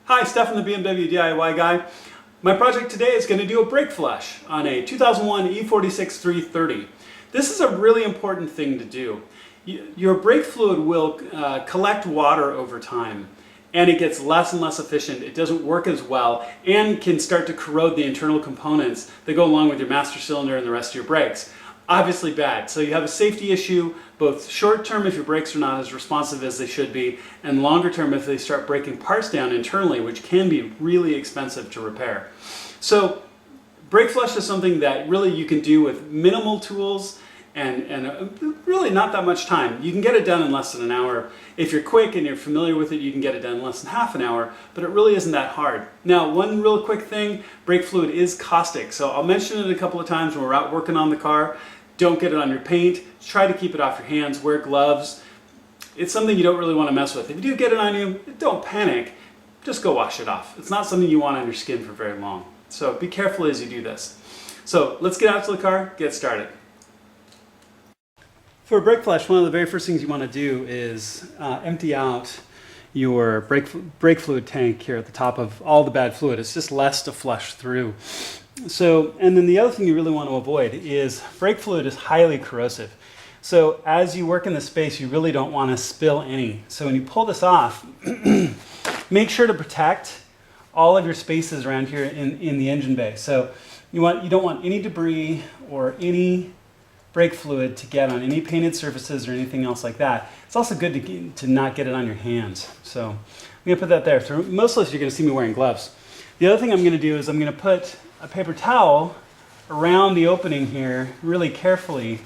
Hi, Stefan the BMW DIY guy. My project today is going to do a brake flush on a 2001 E46 330. This is a really important thing to do. Your brake fluid will collect water over time, and it gets less and less efficient. It doesn't work as well and can start to corrode the internal components that go along with your master cylinder and the rest of your brakes. Obviously bad. So you have a safety issue, both short term if your brakes are not as responsive as they should be, and longer term if they start breaking parts down internally, which can be really expensive to repair. So brake flush is something that really you can do with minimal tools and really not that much time. You can get it done in less than an hour. If you're quick and you're familiar with it, you can get it done in less than half an hour, but it really isn't that hard. Now, one real quick thing, brake fluid is caustic, so I'll mention it a couple of times when we're out working on the car. Don't get it on your paint. Try to keep it off your hands. Wear gloves. It's something you don't really want to mess with. If you do get it on you, don't panic. Just go wash it off. It's not something you want on your skin for very long. So be careful as you do this. So let's get out to the car, get started. For a brake flush, one of the very first things you want to do is empty out your brake fluid tank here at the top of all the bad fluid. It's just less to flush through. So, and then the other thing you really want to avoid is brake fluid is highly corrosive. So as you work in the space, you really don't want to spill any. So when you pull this off, make sure to protect all of your spaces around here in the engine bay. So you don't want any debris or any brake fluid to get on any painted surfaces or anything else like that. It's also good to not get it on your hands. So I'm going to put that there. So most of this you're going to see me wearing gloves. The other thing I'm going to do is I'm going to put a paper towel around the opening here really carefully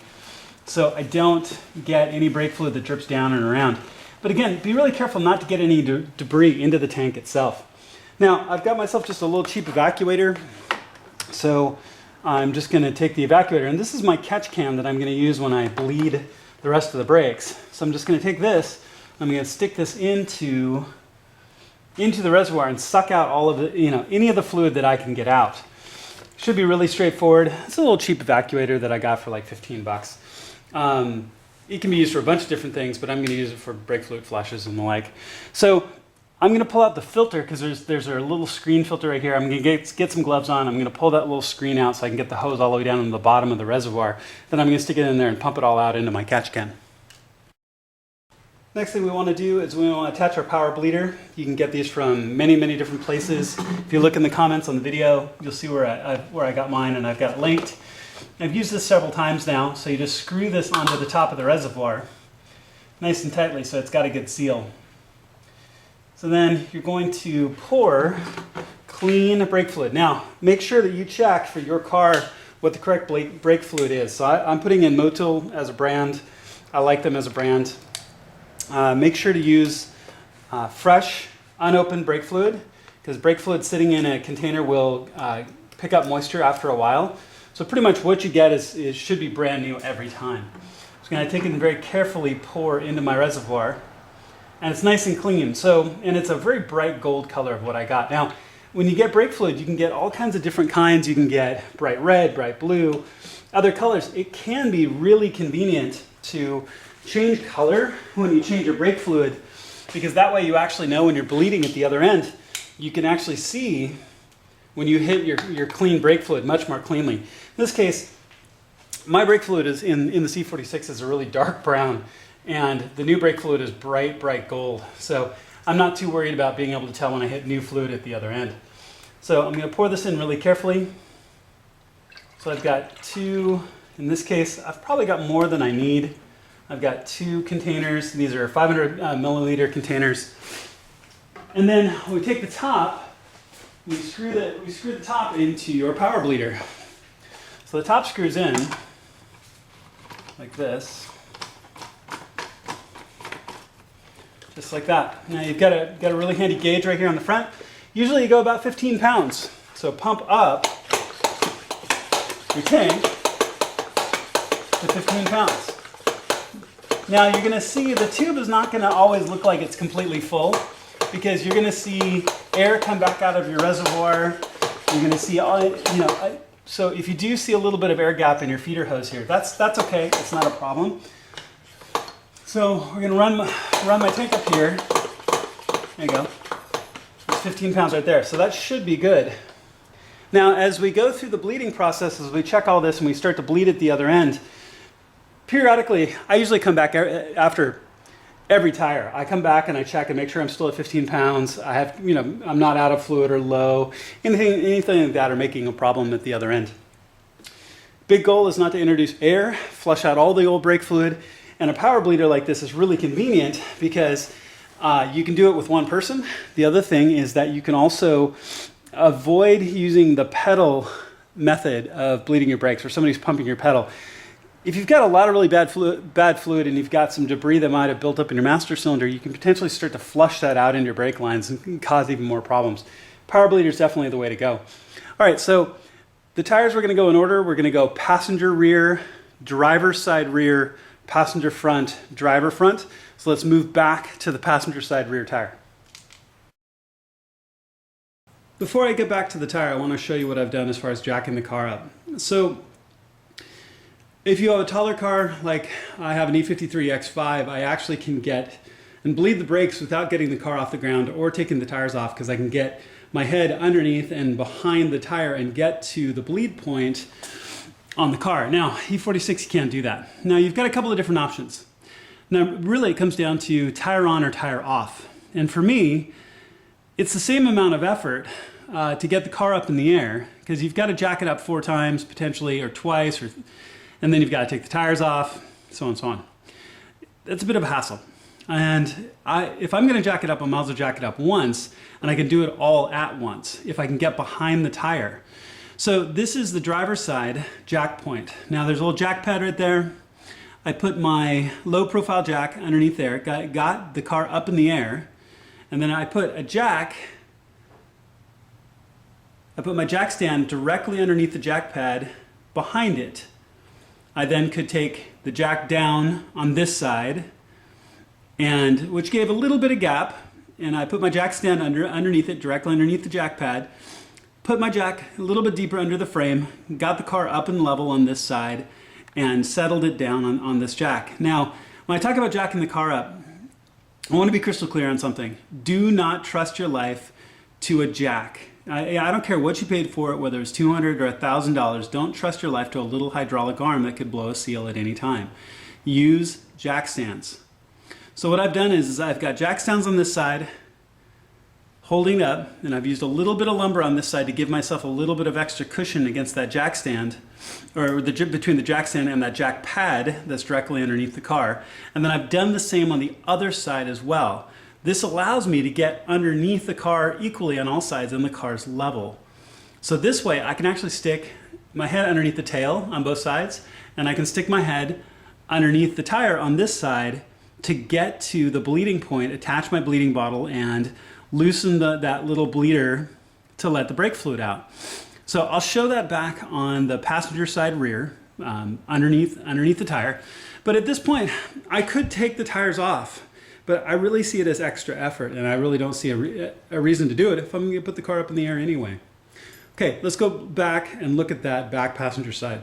so I don't get any brake fluid that drips down and around. But again, be really careful not to get any debris into the tank itself. Now, I've got myself just a little cheap evacuator. So I'm just going to take the evacuator, and this is my catch can that I'm going to use when I bleed the rest of the brakes. So I'm just going to take this, I'm going to stick this into the reservoir and suck out all of the, any of the fluid that I can get out. Should be really straightforward. It's a little cheap evacuator that I got for like 15 bucks. It can be used for a bunch of different things, but I'm going to use it for brake fluid flushes and the like. So I'm going to pull out the filter because there's a little screen filter right here. I'm going to get some gloves on. I'm going to pull that little screen out so I can get the hose all the way down to the bottom of the reservoir. Then I'm going to stick it in there and pump it all out into my catch can. Next thing we want to do is we want to attach our power bleeder. You can get these from many, many different places. If you look in the comments on the video, you'll see where I got mine, and I've got it linked. I've used this several times now, so you just screw this onto the top of the reservoir nice and tightly so it's got a good seal. So then you're going to pour clean brake fluid. Now, make sure that you check for your car what the correct brake fluid is. So I'm putting in Motul as a brand. I like them as a brand. Make sure to use fresh, unopened brake fluid, because brake fluid sitting in a container will pick up moisture after a while. So pretty much what you get should be brand new every time. I'm just going to take it and very carefully pour into my reservoir, and it's nice and clean. So, and it's a very bright gold color of what I got. Now, when you get brake fluid, you can get all kinds of different kinds. You can get bright red, bright blue, other colors. It can be really convenient to change color when you change your brake fluid, because that way you actually know when you're bleeding at the other end. You can actually see when you hit your clean brake fluid much more cleanly. In this case, my brake fluid is in the C46 is a really dark brown, and the new brake fluid is bright gold. So I'm not too worried about being able to tell when I hit new fluid at the other end. So I'm going to pour this in really carefully. So I've got two, in this case, I've probably got more than I need. I've got two containers. These are 500 milliliter containers. And then when we take the top, we screw the top into your power bleeder. So the top screws in like this, just like that. Now you've got a really handy gauge right here on the front. Usually you go about 15 pounds. So pump up your tank to 15 pounds. Now you're going to see the tube is not going to always look like it's completely full, because you're going to see air come back out of your reservoir. You're going to see so if you do see a little bit of air gap in your feeder hose here, that's okay. It's not a problem. So we're going to run my tank up here. There you go. 15 pounds right there. So that should be good. Now, as we go through the bleeding process, as we check all this and we start to bleed at the other end, periodically, I usually come back after every tire. I come back and I check and make sure I'm still at 15 pounds. I have, I'm not out of fluid or low, anything like that, or making a problem at the other end. Big goal is not to introduce air, flush out all the old brake fluid, and a power bleeder like this is really convenient because you can do it with one person. The other thing is that you can also avoid using the pedal method of bleeding your brakes, or somebody's pumping your pedal. If you've got a lot of really bad fluid and you've got some debris that might have built up in your master cylinder, you can potentially start to flush that out into your brake lines and can cause even more problems. Power bleeder is definitely the way to go. All right, so the tires, we're going to go in order. We're going to go passenger rear, driver side rear, passenger front, driver front. So let's move back to the passenger side rear tire. Before I get back to the tire, I want to show you what I've done as far as jacking the car up. So if you have a taller car, like I have an E53 X5, I actually can get and bleed the brakes without getting the car off the ground or taking the tires off, because I can get my head underneath and behind the tire and get to the bleed point on the car. Now, E46, you can't do that. Now, you've got a couple of different options. Now, really, it comes down to tire on or tire off. And for me, it's the same amount of effort to get the car up in the air, because you've got to jack it up 4 times, potentially, or twice, and then you've got to take the tires off, so on and so on. It's a bit of a hassle. And if I'm going to jack it up, I might as well jack it up once, and I can do it all at once if I can get behind the tire. So this is the driver's side jack point. Now there's a little jack pad right there. I put my low profile jack underneath there, got the car up in the air, and then I put my jack stand directly underneath the jack pad behind it. I then could take the jack down on this side, and which gave a little bit of gap, and I put my jack stand underneath it, directly underneath the jack pad, put my jack a little bit deeper under the frame, got the car up and level on this side, and settled it down on this jack. Now, when I talk about jacking the car up, I want to be crystal clear on something. Do not trust your life to a jack. I don't care what you paid for it, whether it's $200 or $1,000. Don't trust your life to a little hydraulic arm that could blow a seal at any time. Use jack stands. So what I've done is I've got jack stands on this side, holding up, and I've used a little bit of lumber on this side to give myself a little bit of extra cushion against that jack stand, or between the jack stand and that jack pad that's directly underneath the car. And then I've done the same on the other side as well. This allows me to get underneath the car equally on all sides and the car's level. So this way I can actually stick my head underneath the tail on both sides, and I can stick my head underneath the tire on this side to get to the bleeding point, attach my bleeding bottle, and loosen that little bleeder to let the brake fluid out. So I'll show that back on the passenger side rear, underneath the tire. But at this point, I could take the tires off, but I really see it as extra effort, and I really don't see a reason to do it if I'm going to put the car up in the air anyway. Okay, let's go back and look at that back passenger side.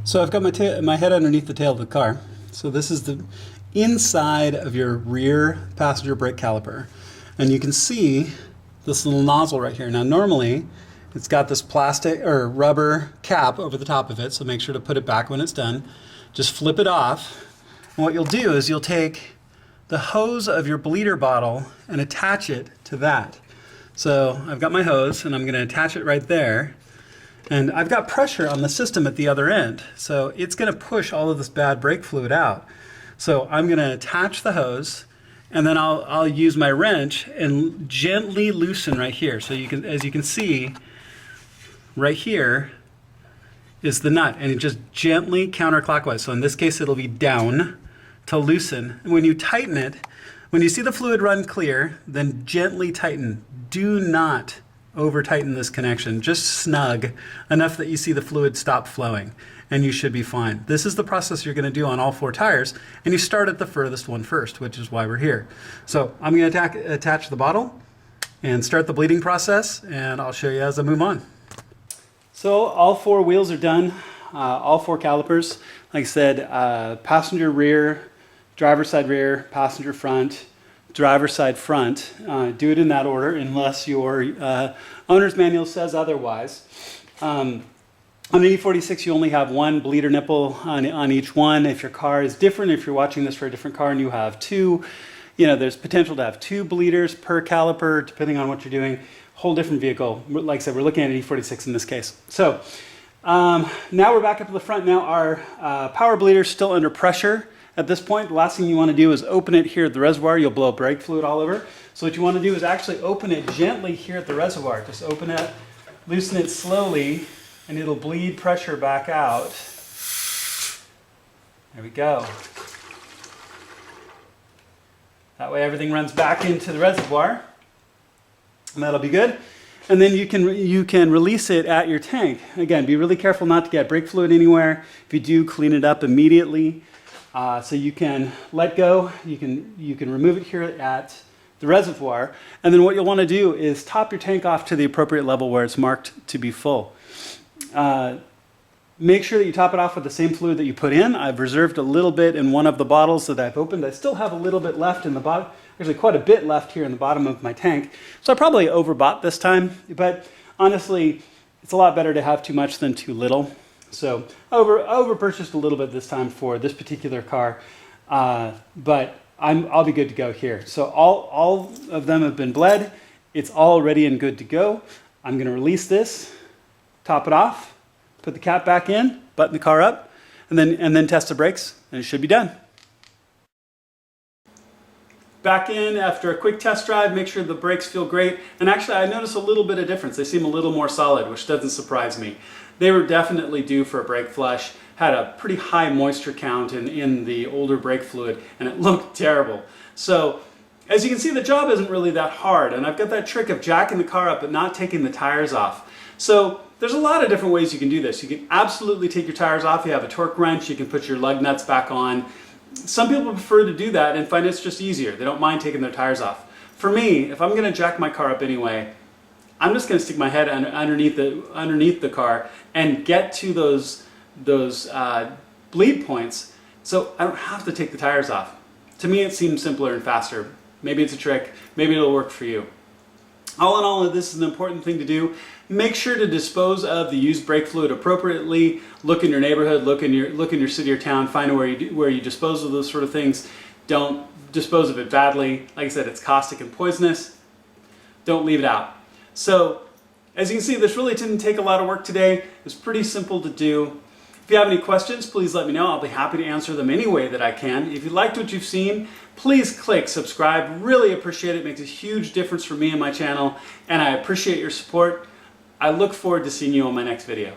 So I've got my head underneath the tail of the car. So this is the inside of your rear passenger brake caliper. And you can see this little nozzle right here. Now normally it's got this plastic or rubber cap over the top of it, so make sure to put it back when it's done. Just flip it off. And what you'll do is you'll take the hose of your bleeder bottle and attach it to that. So I've got my hose and I'm going to attach it right there. And I've got pressure on the system at the other end, so it's going to push all of this bad brake fluid out. So I'm going to attach the hose, and then I'll use my wrench and gently loosen right here. So you can, as you can see, right here is the nut, and it just gently counterclockwise. So in this case, it'll be down to loosen. And when you tighten it, when you see the fluid run clear, then gently tighten. Do not over tighten this connection. Just snug enough that you see the fluid stop flowing, and you should be fine. This is the process you're going to do on all 4 tires, and you start at the furthest one first, which is why we're here. So I'm going to attach the bottle and start the bleeding process, and I'll show you as I move on. So all 4 wheels are done, all 4 calipers. Like I said, passenger rear, driver side rear, passenger front, driver's side front. Do it in that order unless your owner's manual says otherwise. On an E46, you only have one bleeder nipple on each one. If your car is different, if you're watching this for a different car and you have two, there's potential to have two bleeders per caliper, depending on what you're doing. Whole different vehicle. Like I said, we're looking at an E46 in this case. So now we're back up to the front. Now our power bleeder is still under pressure at this point. The last thing you want to do is open it here at the reservoir. You'll blow brake fluid all over. So what you want to do is actually open it gently here at the reservoir. Just open it, loosen it slowly, and it'll bleed pressure back out. There we go. That way everything runs back into the reservoir, and that'll be good. And then you can release it at your tank. Again, be really careful not to get brake fluid anywhere. If you do, clean it up immediately. So you can let go. You can remove it here at the reservoir, and then what you'll want to do is top your tank off to the appropriate level where it's marked to be full. Make sure that you top it off with the same fluid that you put in. I've reserved a little bit in one of the bottles that I've opened. I still have a little bit left in the bottom. Actually, quite a bit left here in the bottom of my tank. So I probably overbought this time, but honestly, it's a lot better to have too much than too little. So I over-purchased a little bit this time for this particular car, but I'll be good to go here. So all of them have been bled. It's all ready and good to go. I'm going to release this, top it off, put the cap back in, button the car up, and then test the brakes, and it should be done. Back in after a quick test drive, make sure the brakes feel great. And actually, I noticed a little bit of difference. They seem a little more solid, which doesn't surprise me. They were definitely due for a brake flush. Had a pretty high moisture count in the older brake fluid, and it looked terrible. So, as you can see, the job isn't really that hard. And I've got that trick of jacking the car up but not taking the tires off. So, there's a lot of different ways you can do this. You can absolutely take your tires off. You have a torque wrench. You can put your lug nuts back on. Some people prefer to do that and find it's just easier. They don't mind taking their tires off. For me, if I'm going to jack my car up anyway, I'm just going to stick my head underneath the car and get to those bleed points so I don't have to take the tires off. To me, it seems simpler and faster. Maybe it's a trick. Maybe it'll work for you. All in all, this is an important thing to do. Make sure to dispose of the used brake fluid appropriately. Look in your neighborhood, look in your city or town, find where you dispose of those sort of things. Don't dispose of it badly. Like I said, it's caustic and poisonous. Don't leave it out. So, as you can see, this really didn't take a lot of work today. It was pretty simple to do. If you have any questions, please let me know. I'll be happy to answer them any way that I can. If you liked what you've seen, please click subscribe. Really appreciate it. It makes a huge difference for me and my channel, and I appreciate your support. I look forward to seeing you on my next video.